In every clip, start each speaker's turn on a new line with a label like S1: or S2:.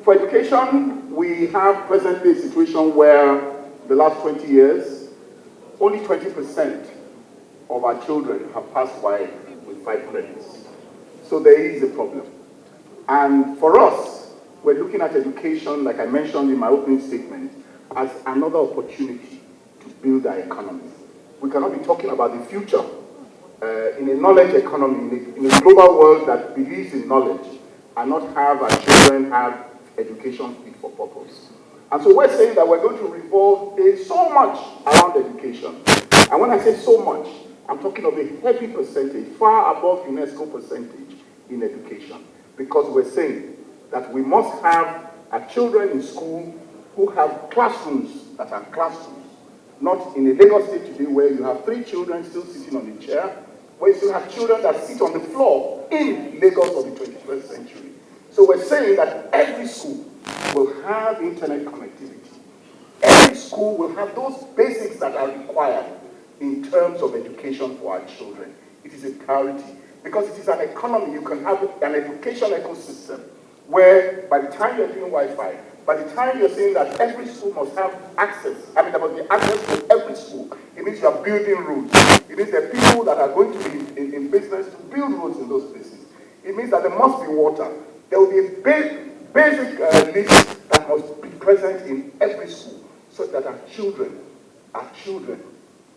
S1: for education, we have presently a situation where the last 20 years, only 20% of our children have passed WAEC with 5 credits. So there is a problem. And for us, we're looking at education, like I mentioned in my opening statement, as another opportunity to build our economy. We cannot be talking about the future in a knowledge economy, in a global world that believes in knowledge, and not have our children have education fit for purpose. And so we're saying that we're going to revolve so much around education. And when I say so much, I'm talking of a heavy percentage, far above UNESCO percentage in education. Because we're saying that we must have our children in school who have classrooms that are classrooms. Not in a Lagos state today where you have 3 children still sitting on a chair, where you still have children that sit on the floor in Lagos of the 21st century. So we're saying that every school will have internet connectivity. Every school will have those basics that are required in terms of education for our children. It is a priority because it is an economy. You can have an education ecosystem where by the time you're doing Wi-Fi, by the time you're saying that every school must have access, there must be access to every school, it means you are building roads. It means there are people that are going to be in business to build roads in those places. It means that there must be water. There will be a basic list that must be present in every school so that our children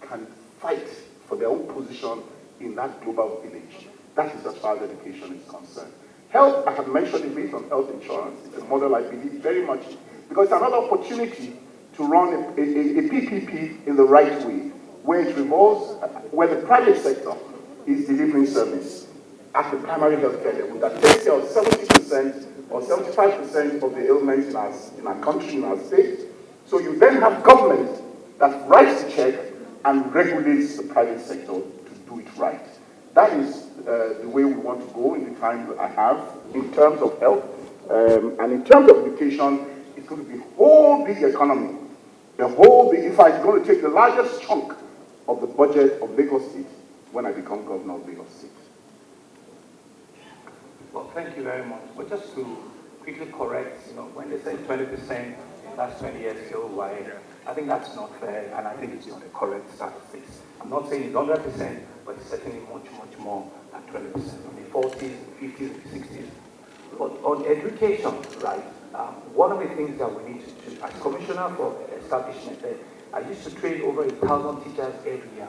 S1: can fight for their own position in that global village. That is as far as education is concerned. Health, I have mentioned it based on health insurance. It's a model I believe very much in because it's another opportunity to run a PPP in the right way, where it revolves, where the private sector is delivering service at the primary healthcare level that takes care of 70% or 75% of the ailments in our country, in our state. So you then have government that writes the check and regulates the private sector to do it right. That is the way we want to go in the time that I have in terms of health. And in terms of education, it's going to be a whole big economy. If I'm going to take the largest chunk of the budget of Lagos State when I become governor of Lagos State.
S2: Well, thank you very much. But just to quickly correct, when they say 20%, that's 20 years still wide. I think that's not fair, and I think it's not a correct statistics. I'm not saying it's 100%, but it's certainly much, much more than 20%. In the 40s, the 50s, the 60s. But on education, right, one of the things that we need to do, as Commissioner for Establishment, I used to train over 1,000 teachers every year.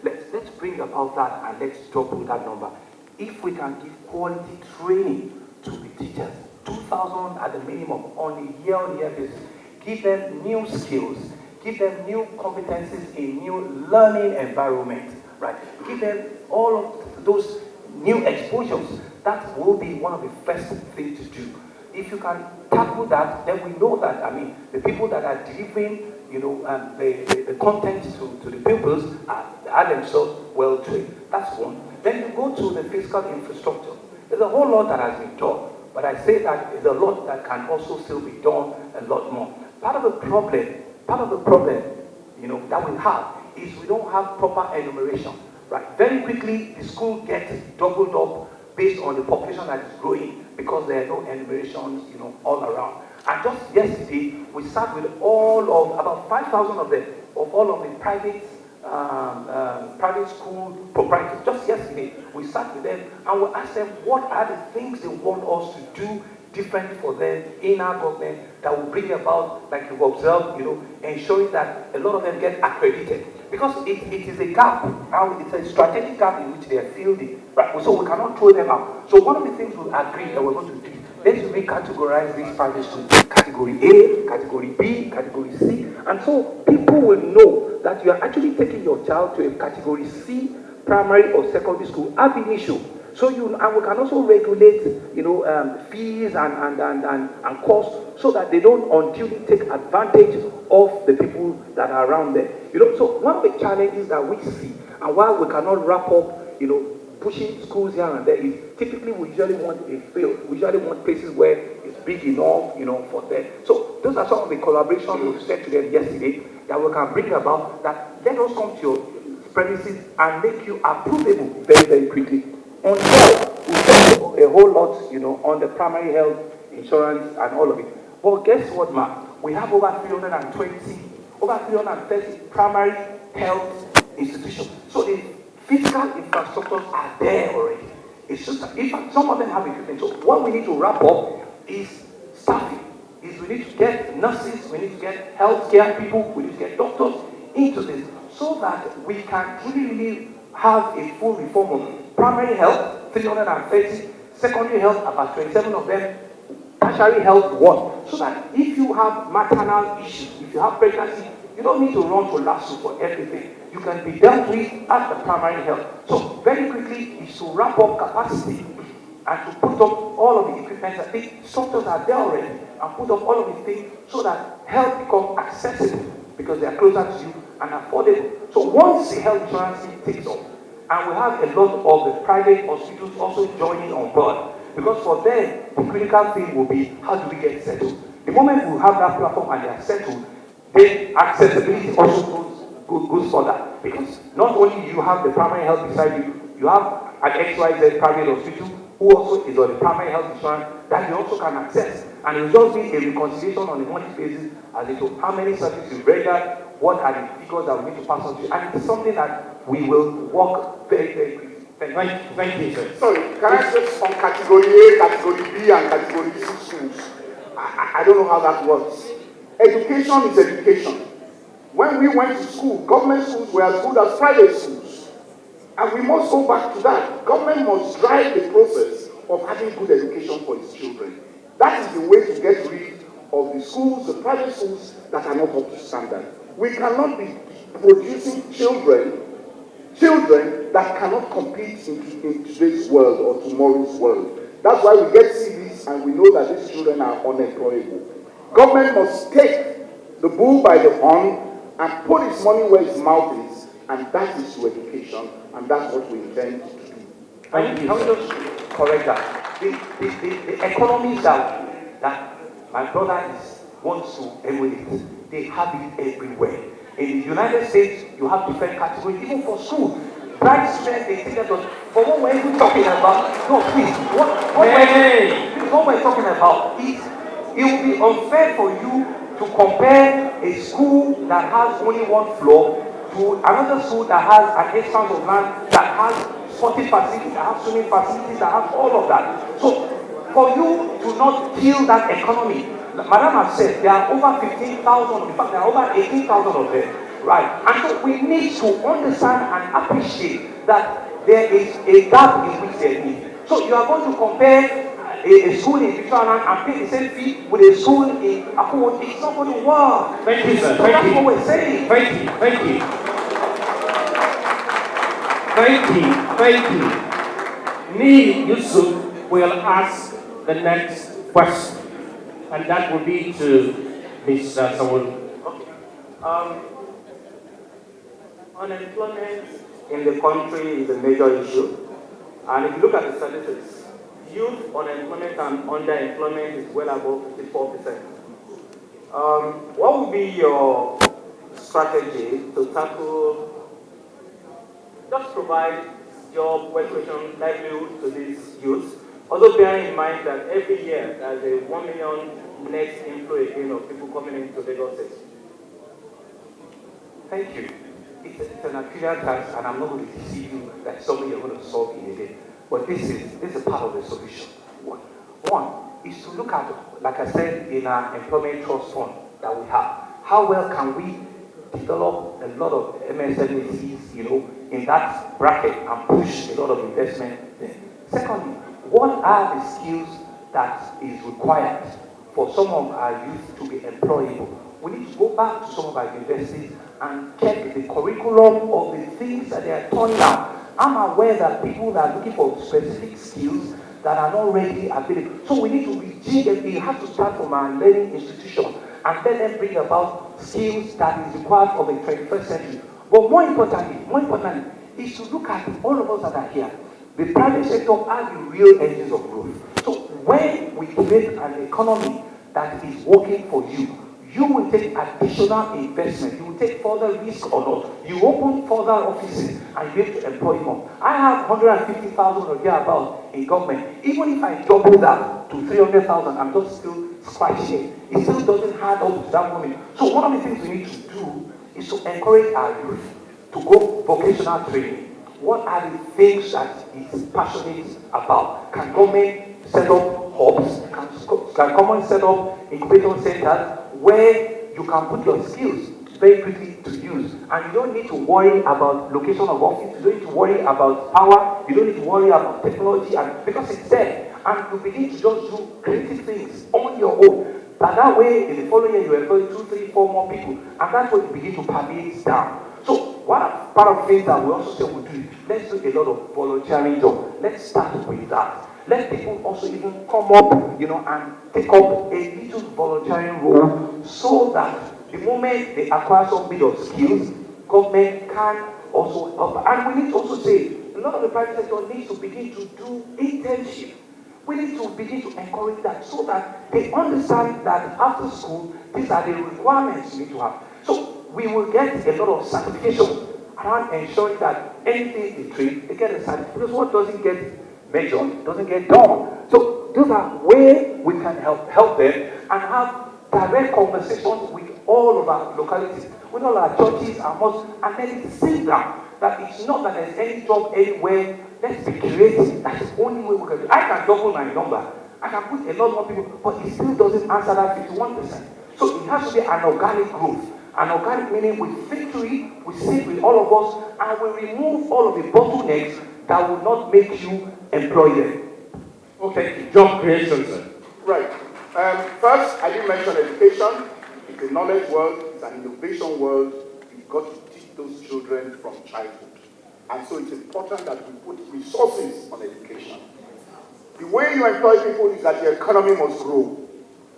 S2: Let's bring about that and let's double that number. If we can give quality training to the teachers, 2,000 at the minimum on a year-on-year basis, give them new skills, give them new competencies in new learning environment, right? Give them all of those new exposures. That will be one of the first things to do. If you can tackle that, then we know that, the people that are delivering, the content to the pupils are themselves well trained. That's one. Then you go to the physical infrastructure. There's a whole lot that has been done, but I say that there's a lot that can also still be done a lot more. Part of the problem, that we have is we don't have proper enumeration, right? Very quickly, the school gets doubled up based on the population that is growing because there are no enumerations, all around. And just yesterday, we sat with about 5,000 of them, of all of the private school proprietors. Just yesterday, we sat with them and we asked them what are the things they want us to do different for them in our government that will bring about, like you've observed, ensuring that a lot of them get accredited. Because it is a gap, now it's a strategic gap in which they are fielding, right? So we cannot throw them out. So one of the things we agreed that we're going to do, let's recategorize these private schools. Category A, Category B, Category C. And so people will know that you are actually taking your child to a Category C primary or secondary school ab initio. So and we can also regulate, fees and costs so that they don't unduly take advantage of the people that are around them. So one of the challenges that we see, and while we cannot wrap up, pushing schools here and there, is typically we usually want a field. We usually want places where it's big enough, for them. So those are some of the collaborations we've said to them yesterday that we can bring about. That let us come to your premises and make you approvable very, very quickly. On health, we spend a whole lot, on the primary health insurance and all of it. Well, guess what, ma? We have over 330 primary health institutions. So the physical infrastructures are there already. It's just that if some of them have equipment. So what we need to wrap up is staffing. Is we need to get nurses, we need to get healthcare people, we need to get doctors into this so that we can really have a full reform of primary health, 330, secondary health, about 27 of them, tertiary health, 1. So that if you have maternal issues, if you have pregnancy, you don't need to run to LASU for everything. You can be dealt with at the primary health. So very quickly is to wrap up capacity and to put up all of the equipment. I think structures are there already, and put up all of the things so that health becomes accessible because they are closer to you and affordable. So once the health insurance takes off, and we have a lot of the private hospitals also joining on board, because for them, the critical thing will be, how do we get settled? The moment we have that platform and they are settled, then accessibility also goes further. Because not only you have the primary health beside you, you have an XYZ private hospital who also is on the primary health insurance that you also can access. And it will just be a reconciliation on a monthly basis as to how many services you render, what are the figures that we need to pass on to you. And it's something that we will work very, very quickly.
S3: Thank you, sir.
S1: Sorry, can I just on category A, category B, and category C schools? I don't know how that works. Education is education. When we went to school, government schools were as good as private schools. And we must go back to that. Government must drive the process of having good education for its children. That is the way to get rid of the schools, the private schools that are not up to standard. We cannot be producing children that cannot compete in today's world or tomorrow's world. That's why we get CVs and we know that these children are unemployable. Government must take the bull by the horn and put its money where its mouth is, and that is to education, and that's what we intend to do.
S2: Can we just correct that? The economies that my brother wants to emulate, they have it everywhere. In the United States, you have different categories, even for school. Bright students, they think that for what we're even talking about, no, please, what we're talking about is, it will be unfair for you to compare a school that has only 1 floor to another school that has an expanse of land, that has sporting facilities, that has swimming facilities, that has all of that. So, for you to not kill that economy, Madam has said there are over 15,000, in fact there are over 18,000 of them, right? And so we need to understand and appreciate that there is a gap in which they need. So you are going to compare a school in Victoria and pay the same fee with a school in uphold. It's not going to work.
S3: Thank you, sir.
S2: So
S3: Thank
S2: that's
S3: you.
S2: what we're saying.
S3: Thank you. Ni Yusuf will ask the next question, and that will be to Mr. Sanwo-Olu.
S4: Unemployment in the country is a major issue, and if you look at the statistics, youth unemployment and underemployment is well above 54%. What would be your strategy to tackle, just provide job, well creation, livelihood to these youths? Also bearing in mind that every year there's a 1 million net inflow again of people coming into Lagos State.
S2: Thank you. It's an accurate task, and I'm not going to deceive you that something you're going to solve in a day. But this is part of the solution. One is to look at, like I said, in our employment trust fund that we have, how well can we develop a lot of MSMEs, in that bracket and push a lot of investment there. Secondly, what are the skills that is required for some of our youth to be employable? We need to go back to some of our universities and check the curriculum of the things that they are turning out. I'm aware that people are looking for specific skills that are not readily available. So we need to rejig it. We have to start from our learning institution and let them bring about skills that is required for the 21st century. But more importantly, is to look at all of us that are here. The private sector are the real engines of growth. So when we create an economy that is working for you, you will take additional investment. You will take further risk or not. You open further offices and you have to employ more. I have 150,000 or thereabouts in government. Even if I double that to 300,000, I'm just still Agbaje, it still doesn't add up to that moment. So one of the things we need to do is to encourage our youth to go vocational training. What are the things that he's passionate about? Can government set up hubs? Can government set up incubator centers where you can put your skills very quickly to use? And you don't need to worry about location of office, you don't need to worry about power, you don't need to worry about technology, and because it's there. And you begin to just do creative things on your own. But that way, in the following year, you employ 2, 3, 4 more people. And that's when you begin to permeate down. So, one part of things that we also say we do, let's do a lot of volunteering job. Let's start with that. Let people also even come up, and take up a little volunteering role so that the moment they acquire some bit of skills, government can also help. And we need to also say, a lot of the private sector needs to begin to do internship. We need to begin to encourage that so that they understand that after school, these are the requirements you need to have. So we will get a lot of certification around ensuring that anything they train, they get a certificate. Because what doesn't get measured doesn't get done. So those are where we can help them and have direct conversations with all of our localities, with all our churches, our mosques, and then it's sit down. That it's not that there's any job anywhere. Let's be creative. That's the only way we can do it. I can double my number. I can put a lot more people, but it still doesn't answer that 51%. So it has to be an organic growth. An organic meaning we think to it, we sit with all of us, and we remove all of the bottlenecks that will not make you employ them.
S3: Okay, job creation, sir.
S1: Right. First, I did mention education. It's a knowledge world. It's an innovation world. You've got to teach those children from childhood. And so it's important that we put resources on education. The way you employ people is that the economy must grow.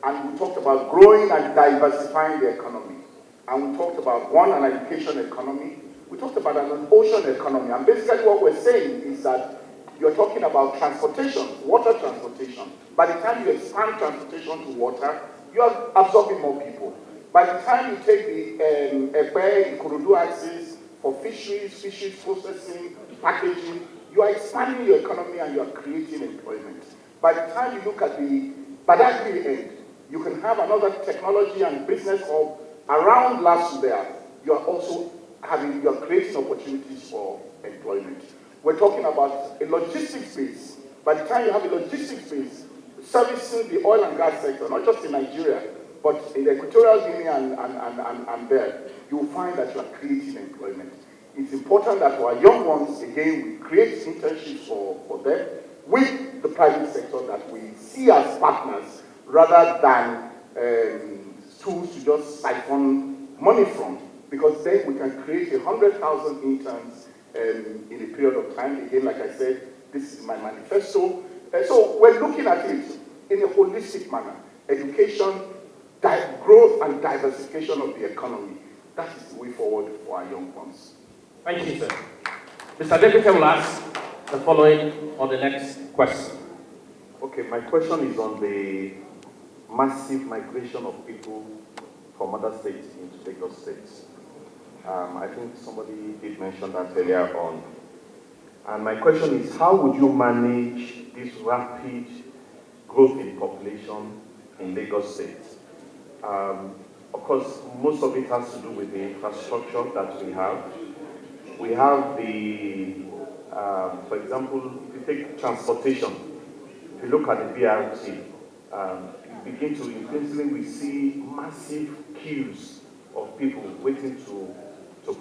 S1: And we talked about growing and diversifying the economy. And we talked about, one, an education economy. We talked about an ocean economy. And basically what we're saying is that you're talking about transportation, water transportation. By the time you expand transportation to water, you are absorbing more people. By the time you take the Ikorodu axis for fisheries processing, packaging, you are expanding your economy and you are creating employment. By the time you look at the Badagry end, you can have another technology and business hub around Lasubea. You are creating opportunities for employment. We're talking about a logistics base. By the time you have a logistics base, servicing the oil and gas sector, not just in Nigeria, but in the Equatorial Guinea and there, you will find that you are creating employment. It's important that our young ones, again, we create internships for them with the private sector that we see as partners rather than tools to just siphon money from, because then we can create 100,000 interns in a period of time. Again, like I said, this is my manifesto. So we're looking at it in a holistic manner. Education, growth and diversification of the economy. That is the way forward for our young ones.
S3: Thank you, sir. Mr. Deputy will ask the following on the next question.
S5: Okay, my question is on the massive migration of people from other states into Lagos states. I think somebody did mention that earlier on. And my question is, how would you manage this rapid growth in population in Lagos State? Of course, most of it has to do with the infrastructure that we have. We have the, for example, if you take transportation, if you look at the BRT, you begin to increasingly we see massive queues of people waiting to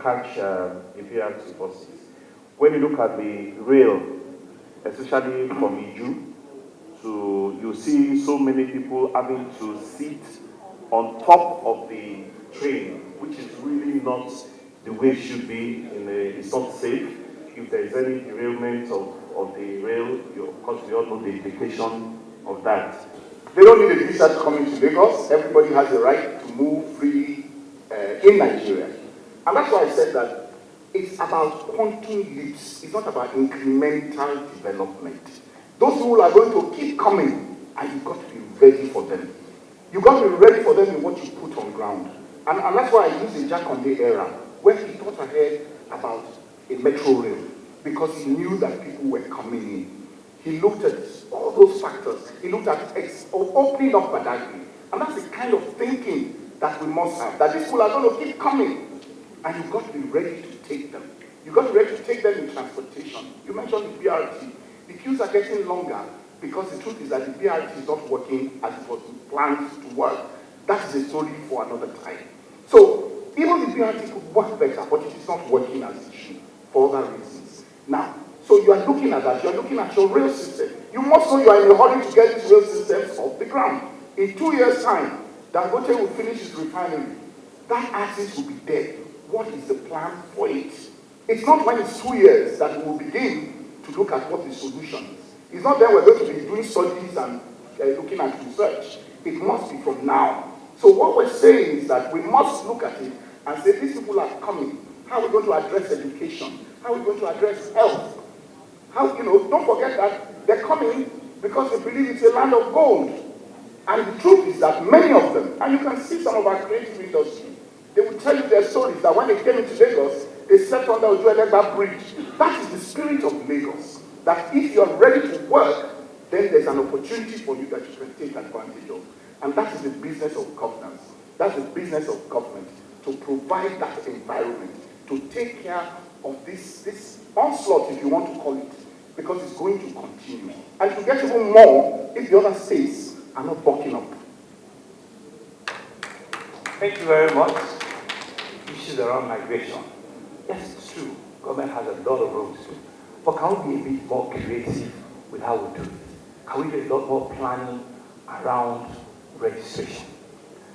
S5: catch the BRT buses. When you look at the rail, especially from Iju, you see so many people having to sit on top of the train, which is really not the way it should be. It's not safe. If there is any derailment of the rail, of course we all know the implication of that.
S1: They don't need a visa to come into Lagos. Everybody has the right to move freely in Nigeria. And that's why I said that it's about quantum leaps. It's not about incremental development. Those people are going to keep coming, and you've got to be ready for them. You've got to be ready for them in what you put on ground. And that's why I use the Jakonde era, where he thought ahead about a metro rail, because he knew that people were coming in. He looked at all those factors. He looked at opening up Badagry, And that's the kind of thinking that we must have, that these people are going to keep coming. And you've got to be ready to take them. You've got to be ready to take them in transportation. You mentioned the BRT. The queues are getting longer because the truth is that the BRT is not working as it was planned to work. That is a story for another time. So even the BRT could work better, but it is not working as it should for other reasons. Now, so you are looking at that. You are looking at your rail system. You must know you are in a hurry to get these rail systems off the ground. In 2 years' time, Dangote will finish his refinery. That axis will be dead. What is the plan for it? It's not when it's 2 years that we will begin to look at what the solution is. It's not then we're going to be doing studies and looking at research. It must be from now. So what we're saying is that we must look at it and say, these people are coming. How are we going to address education? How are we going to address health? How, don't forget that they're coming because they believe it's a land of gold. And the truth is that many of them, and you can see some of our creative industry, they will tell you their stories that when they came into Lagos, they slept under Ojuelegba Bridge. That is the spirit of Lagos. That if you're ready to work, then there's an opportunity for you that you can take advantage of. And that is the business of governance. That's the business of government, to provide that environment, to take care of this onslaught, if you want to call it, because it's going to continue. And to get even more if the other states are not bucking up.
S2: Thank you very much. Issues around migration. Yes, it's true. Government has a lot of room to do. But can we be a bit more creative with how we do it? Can we do a lot more planning around registration?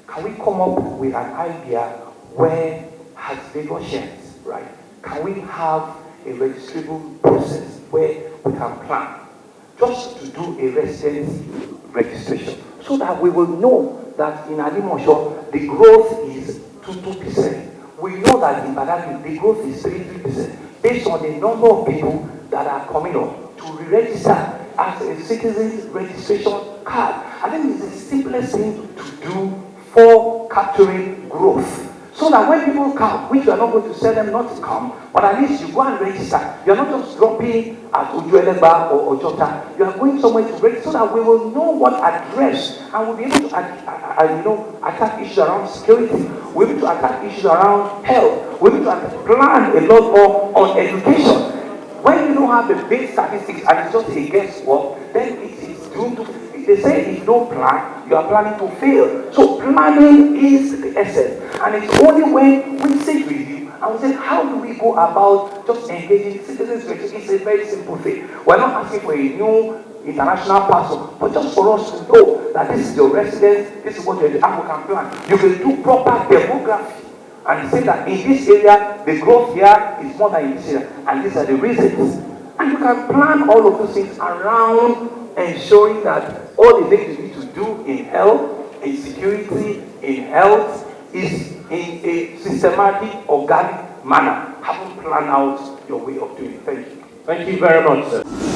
S2: Can we come up with an idea where, as Lagosians, right, can we have a registrable process where we can plan just to do a residency registration so that we will know that in Adimosho the growth is 2%. We know that in Badagry the growth is 3% based on the number of people that are coming up to re-register as a citizen's registration card. I think it's the simplest thing to do for capturing growth. So that when people come, which you are not going to tell them not to come, but at least you go and register. You are not just dropping at Ujuelegba or Ojota. You are going somewhere to register so that we will know what address, and we'll be able to attack issues around security. We'll be able to attack issues around health. We'll be able to plan a lot more on education. When you don't have the base statistics and it's just a guesswork, then it is doomed to. They say if you don't plan, you are planning to fail. So planning is the essence. And it's only when we sit with you and we say, how do we go about just engaging citizens? It's a very simple thing. We're not asking for a new international passport, but just for us to know that this is your residence, this is what you're doing, and we can plan. You can do proper demography and say that in this area, the growth here is more than in this area, and these are the reasons. And you can plan all of those things around ensuring that all the things you need to do in health, in security, in health, is in a systematic, organic manner. Haven't planned out your way of doing it. Thank you.
S3: Thank you very much, sir.